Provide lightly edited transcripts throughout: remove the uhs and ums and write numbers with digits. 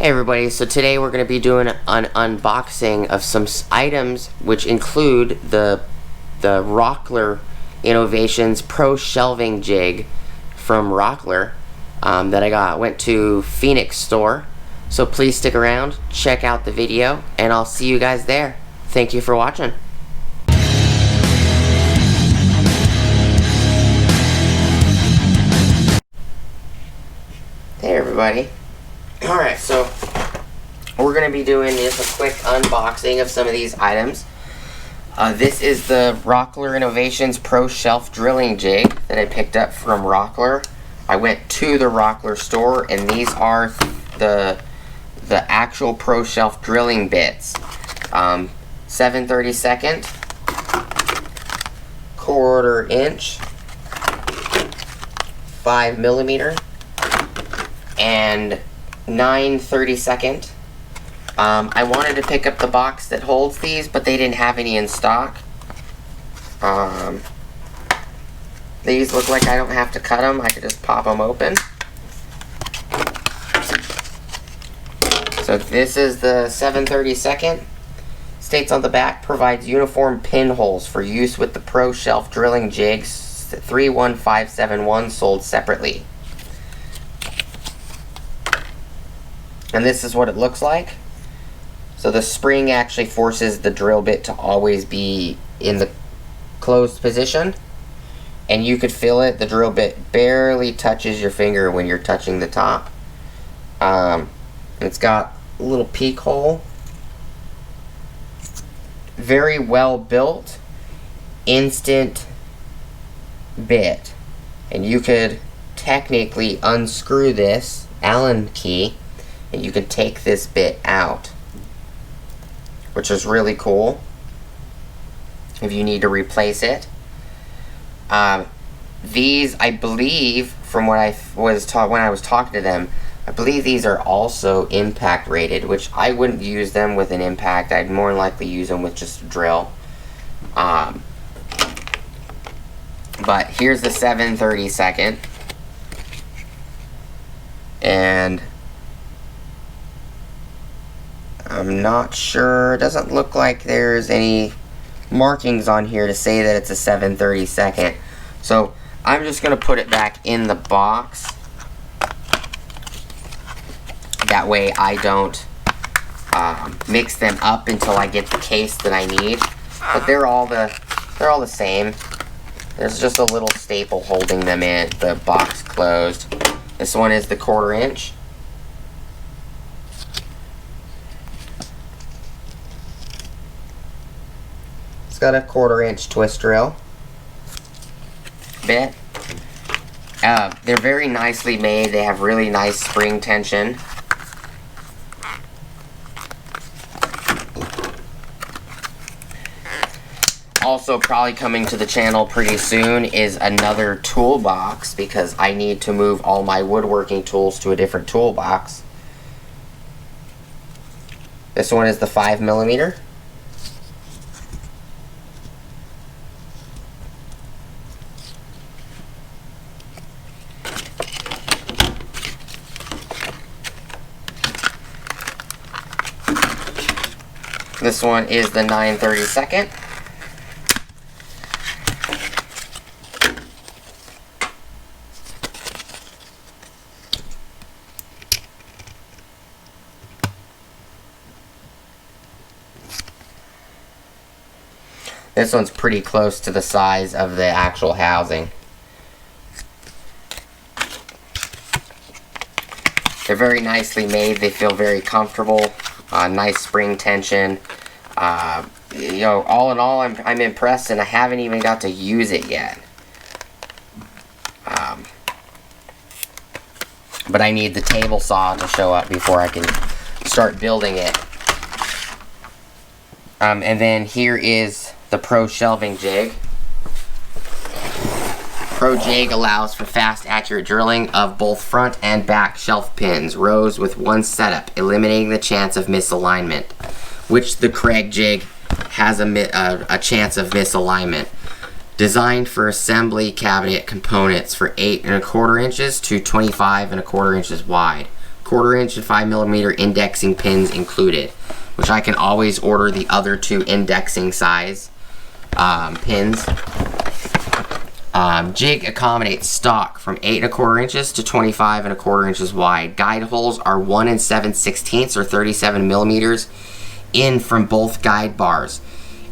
Hey everybody, so today we're going to be doing an unboxing of some items which include the Rockler Innovations Pro Shelving Jig from Rockler that I went to Phoenix store. So please stick around, check out the video, and I'll see you guys there. Thank you for watching. Hey everybody. Alright, so we're going to be doing just a quick unboxing of some of these items. This is the Rockler Innovations Pro Shelf Drilling Jig that I picked up from Rockler. I went to the Rockler store, and these are the actual Pro Shelf drilling bits. 7/32, 1/4 inch, 5mm, and 9/32. I wanted to pick up the box that holds these, but they didn't have any in stock. These look like I don't have to cut them. I could just pop them open. So this is the 7/32. States on the back, provides uniform pinholes for use with the Pro Shelf Drilling Jigs 31571, sold separately. And this is what it looks like. So the spring actually forces the drill bit to always be in the closed position. And you could feel it. The drill bit barely touches your finger when you're touching the top. It's got a little peek hole. Very well built. Instant bit. And you could technically unscrew this Allen key, and you can take this bit out, which is really cool if you need to replace it. These, I believe, from what I was taught when I was talking to them, I believe these are also impact rated, which I wouldn't use them with an impact. I'd more likely use them with just a drill. But here's the 7/32, and I'm not sure. It doesn't look like there's any markings on here to say that it's a 7/32. So I'm just going to put it back in the box. That way I don't mix them up until I get the case that I need. But they're all the same. There's just a little staple holding them in, the box closed. This one is the 1/4 inch. It's got a 1/4 inch twist drill bit. They're very nicely made. They have really nice spring tension. Also, probably coming to the channel pretty soon is another toolbox, because I need to move all my woodworking tools to a different toolbox. This one is the 5mm. This one is the 9/32. This one's pretty close to the size of the actual housing. They're very nicely made. They feel very comfortable. Nice spring tension. You know, all in all, I'm impressed, and I haven't even got to use it yet. But I need the table saw to show up before I can start building it. And then here is the Pro Shelving Jig. Pro Jig allows for fast, accurate drilling of both front and back shelf pins, rows with one setup, eliminating the chance of misalignment, which the Craig Jig has a chance of misalignment. Designed for assembly cabinet components for 8 1/4 inches to 25 1/4 inches wide. 1/4" and 5mm indexing pins included, which I can always order the other 2 indexing size pins. Jig accommodates stock from 8¼ to 25¼ wide. Guide holes are 1 7/16 or 37mm in from both guide bars,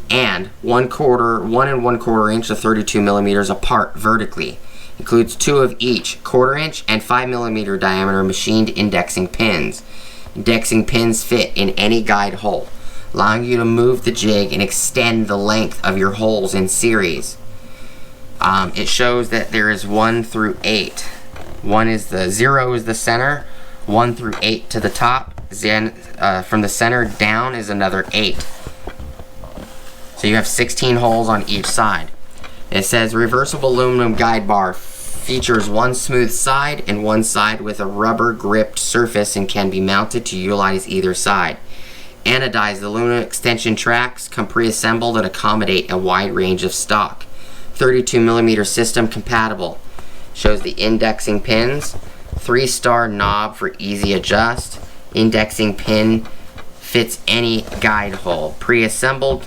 and 1 1/4" to 32mm apart vertically. Includes 2 of each 1/4" and 5mm diameter machined indexing pins. Indexing pins fit in any guide hole, allowing you to move the jig and extend the length of your holes in series. It shows that there is 1 through 8. 0 is the center, 1 through 8 to the top. Then from the center down is another 8. So you have 16 holes on each side. It says reversible aluminum guide bar features 1 smooth side and 1 side with a rubber gripped surface and can be mounted to utilize either side. Anodized aluminum extension tracks come pre-assembled and accommodate a wide range of stock. 32mm system compatible. Shows the indexing pins. 3-star knob for easy adjust. Indexing pin fits any guide hole. Pre-assembled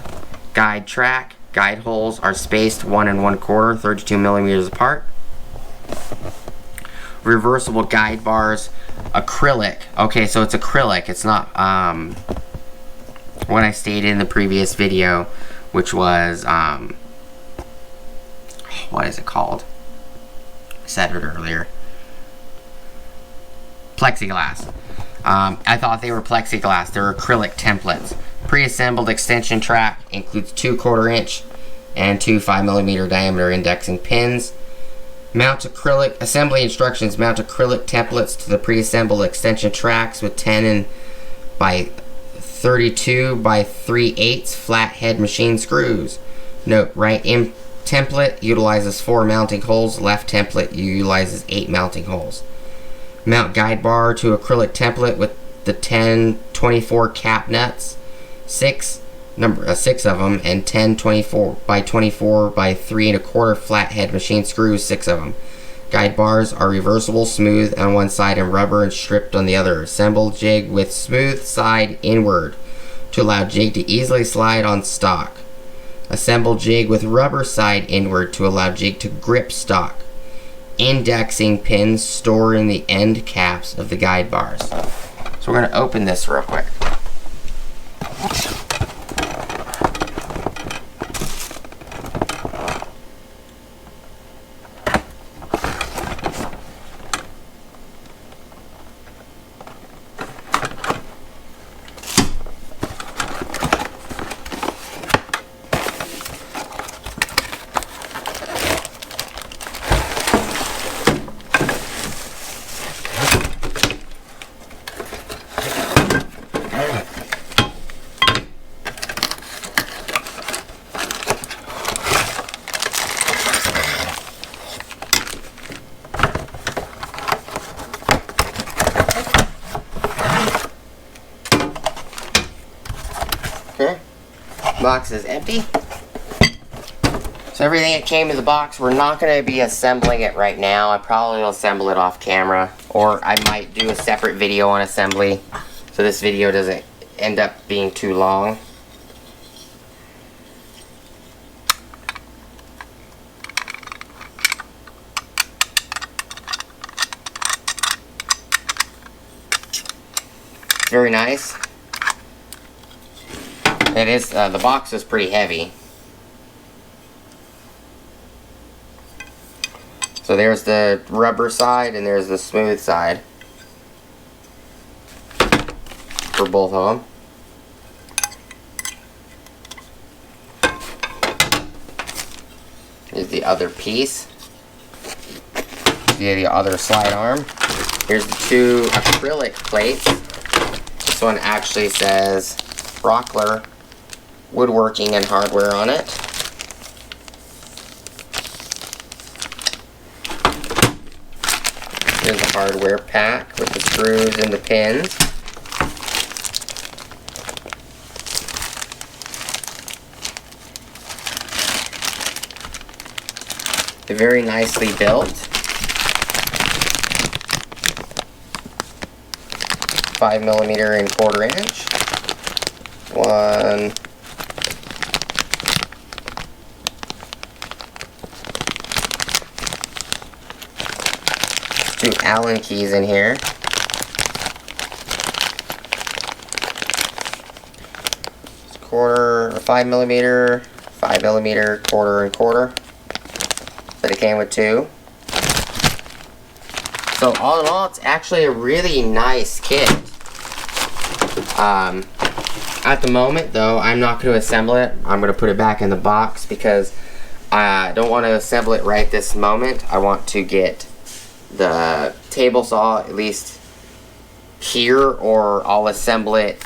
guide track. Guide holes are spaced 1 1/4, 32mm apart. Reversible guide bars, acrylic. Okay, so it's acrylic. It's not what I stated in the previous video, which was what is it called? I said it earlier. Plexiglass. I thought they were plexiglass. They're acrylic templates. Pre-assembled extension track includes 2 1/4" and 2 5mm diameter indexing pins. Mount acrylic assembly instructions. Mount acrylic templates to the pre-assembled extension tracks with 10 by 32 by 3/8 flathead machine screws. Note: right template utilizes 4 mounting holes. Left template utilizes 8 mounting holes. Mount guide bar to acrylic template with the 10-24 cap nuts, 6 of them, and 10-24 by 24 by 3 1/4 flathead machine screws, 6 of them. Guide bars are reversible, smooth on one side and rubber and stripped on the other. Assemble jig with smooth side inward to allow jig to easily slide on stock. Assemble jig with rubber side inward to allow jig to grip stock. Indexing pins stored in the end caps of the guide bars. So we're going to open this real quick. Okay, box is empty. So everything that came in the box, we're not going to be assembling it right now. I probably will assemble it off camera, or I might do a separate video on assembly, so this video doesn't end up being too long. Very nice. It is, the box is pretty heavy. So there's the rubber side and there's the smooth side for both of them. Here's the other piece. The other slide arm. Here's the 2 acrylic plates. This one actually says Rockler woodworking and hardware on it. Here's the hardware pack with the screws and the pins. They're very nicely built. 5mm and 1/4 inch. 1. 2 Allen keys in here. It's 5mm, 5mm, 1/4 and 1/4. But it came with 2. So all in all, it's actually a really nice kit. At the moment, though, I'm not going to assemble it. I'm going to put it back in the box because I don't want to assemble it right this moment. I want to get the table saw at least here, or I'll assemble it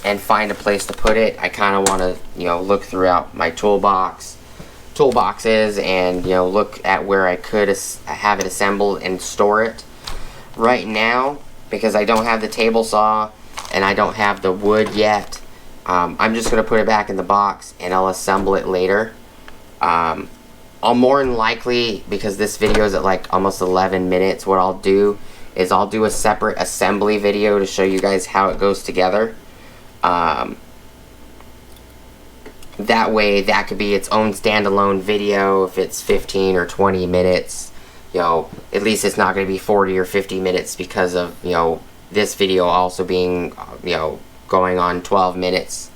and find a place to put it. I kind of want to, look throughout my toolboxes and, look at where I could have it assembled and store it. Right now, because I don't have the table saw and I don't have the wood yet, I'm just going to put it back in the box and I'll assemble it later. I'll more than likely, because this video is at like almost 11 minutes, what I'll do is I'll do a separate assembly video to show you guys how it goes together. That way, that could be its own standalone video if it's 15 or 20 minutes. At least it's not going to be 40 or 50 minutes because of, this video also being, going on 12 minutes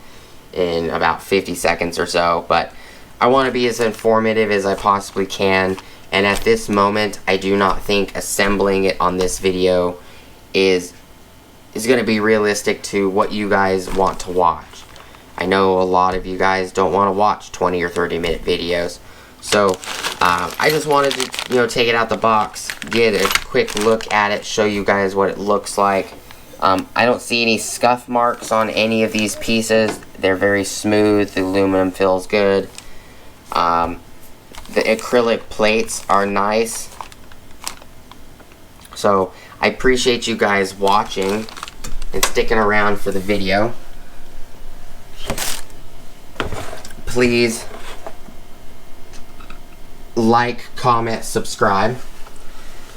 in about 50 seconds or so. But I want to be as informative as I possibly can, and at this moment I do not think assembling it on this video is going to be realistic to what you guys want to watch. I know a lot of you guys don't want to watch 20 or 30 minute videos, so I just wanted to take it out the box, get a quick look at it, show you guys what it looks like. I don't see any scuff marks on any of these pieces. They're very smooth. The aluminum feels good. The acrylic plates are nice. So I appreciate you guys watching and sticking around for the video. Please like, comment, subscribe.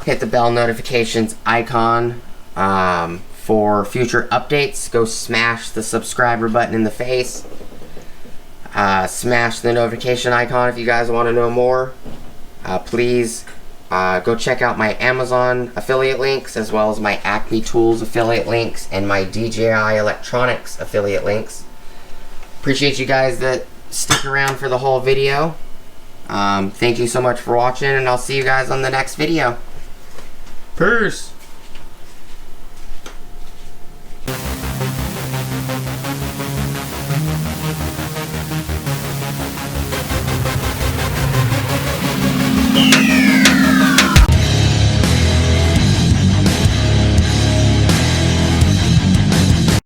Hit the bell notifications icon for future updates. Go smash the subscriber button in the face. Smash the notification icon if you guys want to know more. Please go check out my Amazon affiliate links, as well as my Acme Tools affiliate links and my DJI Electronics affiliate links. Appreciate you guys that stick around for the whole video. Thank you so much for watching, and I'll see you guys on the next video. Peace!